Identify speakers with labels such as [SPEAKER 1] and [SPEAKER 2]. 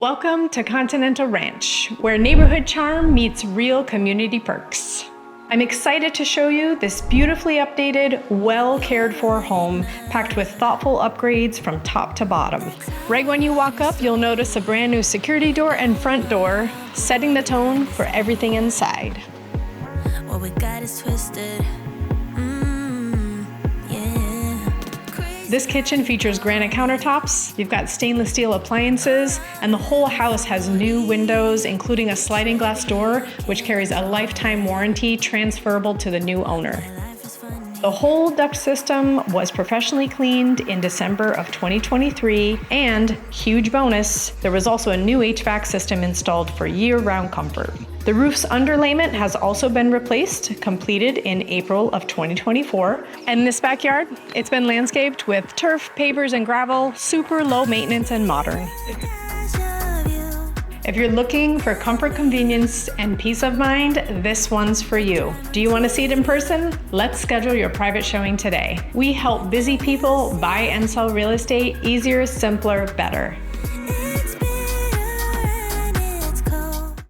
[SPEAKER 1] Welcome to Continental Ranch, where neighborhood charm meets real community perks. I'm excited to show you this beautifully updated, well cared for home packed with thoughtful upgrades from top to bottom. Right when you walk up, you'll notice a brand new security door and front door, setting the tone for everything inside.
[SPEAKER 2] What we got is twisted.
[SPEAKER 1] This kitchen features granite countertops, you've got stainless steel appliances, and the whole house has new windows, including a sliding glass door, which carries a lifetime warranty transferable to the new owner. The whole duct system was professionally cleaned in December of 2023, and, huge bonus, there was also a new HVAC system installed for year-round comfort. The roof's underlayment has also been replaced, completed in April of 2024. And in this backyard, it's been landscaped with turf, pavers, and gravel, super low maintenance and modern. If you're looking for comfort, convenience, and peace of mind, this one's for you. Do you want to see it in person? Let's schedule your private showing today. We help busy people buy and sell real estate easier, simpler, better.